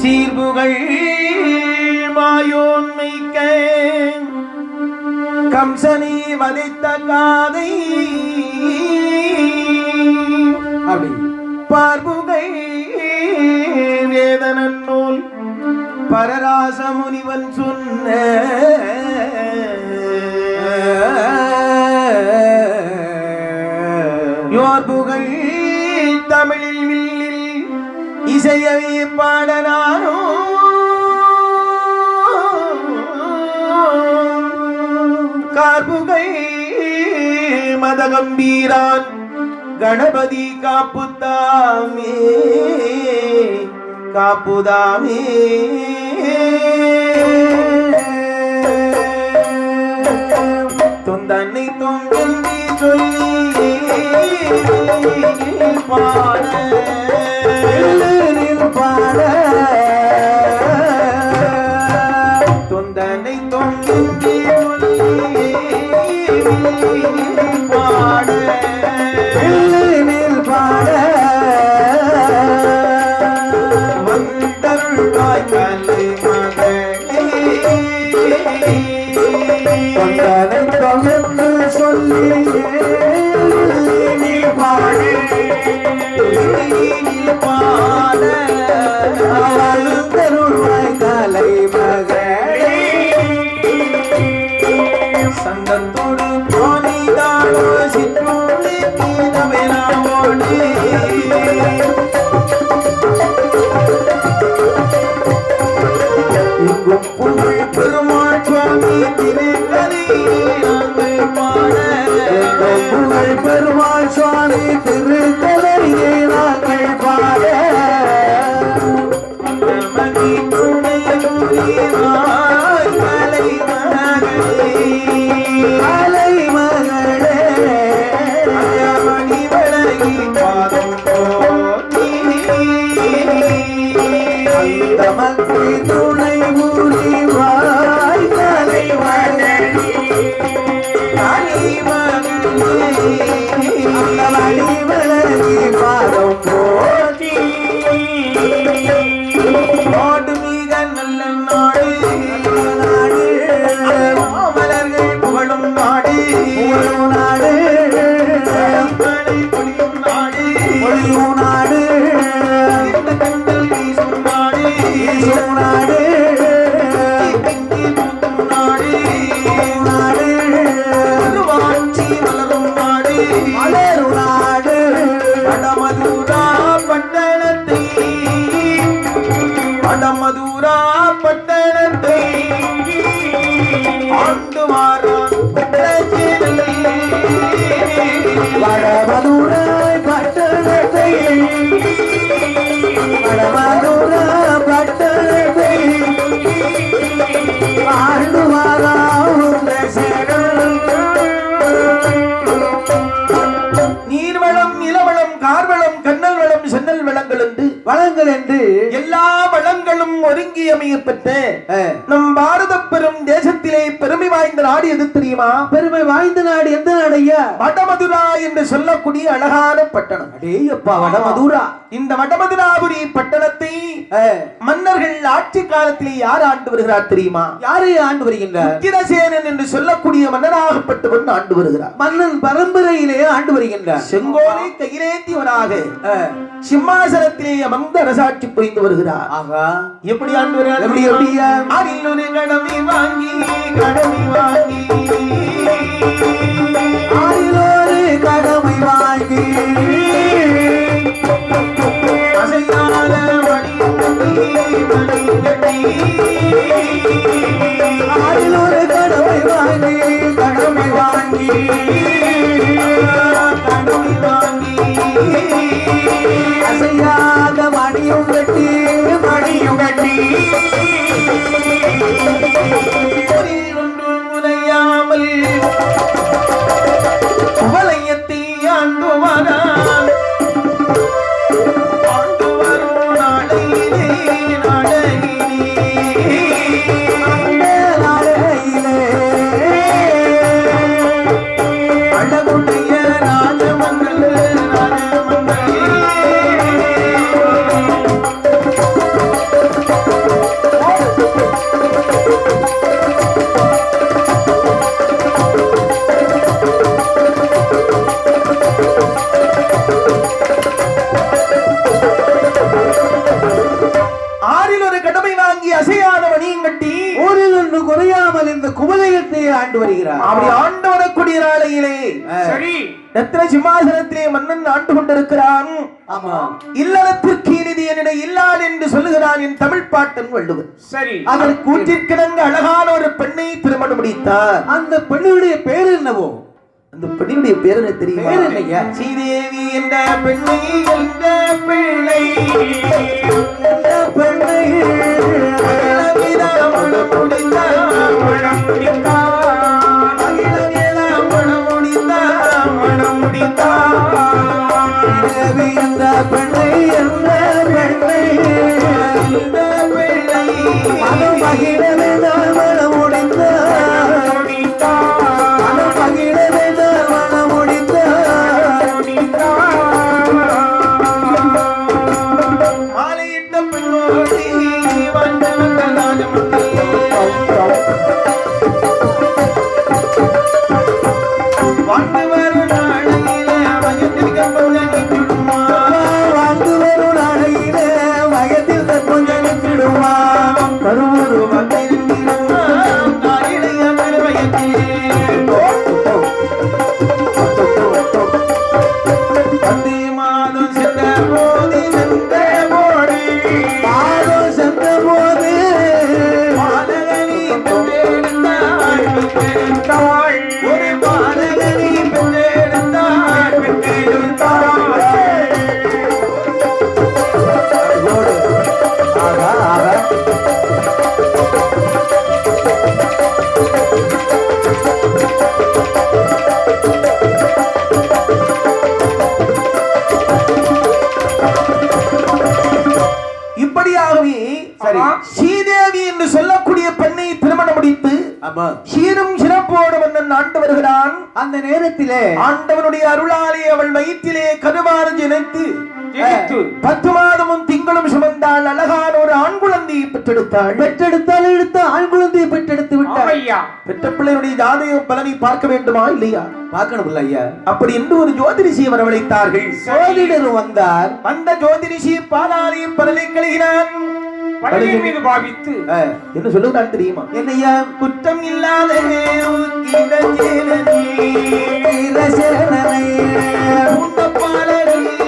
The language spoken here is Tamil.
சீர்புகள் மாயோன்மைக்க கம்சனை வதைத்த காதை அப்படி பார்புகை வேதனன் நூல் பரராச முனிவன் சொன்ன யோர்புகள் தமிழில் வில்லில் இசையவே பாடனானோ கார்புகை மதகம்பீரான் கணபதி காப்புதாமே காப்புதாமே தொந்தன்னை தொங்கி சொல்லி பாட பாட தொந்தனை தொங்கி சொல்லி பாட பாட வந்தருள்வாய் கலை மகனே தொந்தனை சொல்லி பாடு பாட தருள்வாய் கலை மகனே சங்கத்தோடு போனிதானோ சிற்றோடு கீதமெனாமோடு இங்கும் புகழ் பெருமாள் சுவாமி திருக்கதை நாங்கள் பாட புகழ் பெருமாள் சுவாமி திருக்கதையை நாங்கள் பாட மகி துணை கலை மகளே கலை மகளே மணி வழங்கி பாதம் அந்த மகி துணை முறிவாய் கலை மகளே கலை மகளே அந்த மணி வழங்கி பாதம் போதி நாடு மிக நல்ல நாடு நாடு மாமலர்கள் புகழும் நாடு புகழும் நாடு பொழியும் நாடு பொழியும் நாடு இந்த கண்கள் வீசும் நாடு வீசும் நாடு நாடு நாடு வாட்சி வளரும் நாடு வளரும் நாடு வடமதுரா பட்டணத்தை வடமதுரா பட்டணத்தை ஆண்டு மாறான் வடமதுரா பட்டணத்தை வடமதுரா பட்டணத்தை ஆண்டு மாறான் நீர்வளம் நிலவளம் கார்வளம் கண்ணல் வளம் சென்னல் வளங்கள் என்று எல்லா வளங்களும் ஒருங்கி அமையப்பட்ட நம் பாரத பெரும் தேசத்திலே பெருமை வாய்ந்த நாடு எது தெரியுமா? பெருமை வாய்ந்த நாடு எந்த நாடு ஐயா? வடமதுரா என்று சொல்லக்கூடிய அழகான பட்டணம். அடேயப்பா வடமதுரா. இந்த வடமதுராபுரி பட்டணத்தை மன்னர்கள் ஆட்சி காலத்திலே யார் ஆண்டு வருகிறார் தெரியுமா? யாரை ஆண்டு வருகின்றார்? உக்கிரசேனன் என்று சொல்லக்கூடிய மன்னராகப்பட்டவன் ஆண்டு வருகிறார். மன்னன் பரம்பரையிலே ஆண்டு வருகின்றார். செங்கோலை கையிலேந்தியவனாக சிம்மாசனத்திலே அமர்ந்து அரசாட்சி புரிந்து வருகிறார். ஆகா எப்படி ஆண்டு வருகிறார்? எப்படி எப்படியா? அதில் ஒரு கடமை வாங்கி கடமை வாங்கி அதில் ஒரு கடமை வாங்கி அசையாத அதில் ஒரு கடமை வாங்கி கடமை வாங்கி கடமை வாங்கி அசையாத மணியும் கட்டி மணியும் கட்டி ஒன்று முனையாமல் இந்த குவலயத்தை ஆண்டு வருகிறார். அப்படி ஆண்டு வரக்கூடிய நாளையிலே சரி ரத்ன சிம்மாசனத்திலே மன்னன் ஆண்டு கொண்டிருக்கிறான். ஆமா, இல்லறத்திற்கு இனிதி என்னிடம் இல்லாது என்று சொல்லுகிறான் என் தமிழ் பாட்டன் வள்ளுவர். சரி அவர் கூற்றிற்கிணங்க அழகான ஒரு பெண்ணை திருமணம் முடித்தார். அந்த பெண்ணுடைய பேர் என்னவோ? அந்த பெண்ணுடைய பேர் என்ன தெரியுமா? பேர் என்னையா? ஸ்ரீதேவி என்ற பெண்ணை என்ற பிள்ளை பெண்ணை ஸ்ரீதேவி என்று சொல்லக்கூடிய பெண்ணை திருமணம் முடித்து சீரும் சிறப்போடு மன்னன் ஆண்டு வருகிறான். அந்த நேரத்திலே ஆண்டவனுடைய அருளாலே அவள் வயிற்றிலே கருவாறு ஜனித்து 10 மாதமும் திங்களும் சுமந்தாள். அழகான ஒரு ஆண் குழந்தையை பெற்றெடுத்தாள். எடுத்த ஆண் குழந்தையை பெற்றெடுத்து விட்டாள். பெற்ற பிள்ளையுடைய ஜாதக பலனை பார்க்க வேண்டுமா இல்லையா? பார்க்கணும் ஐயா. அப்படி என்று ஒரு ஜோதிரிஷியை வரவழைத்தார்கள். ஜோதிடர் வந்தார். அந்த ஜோதிரிஷி பாலாலயம் பலனை கழுகினான். மீது பாவித்து என்ன சொல்லுகிறான் தெரியுமா? என்னையா? குற்றம் இல்லாத பாலனை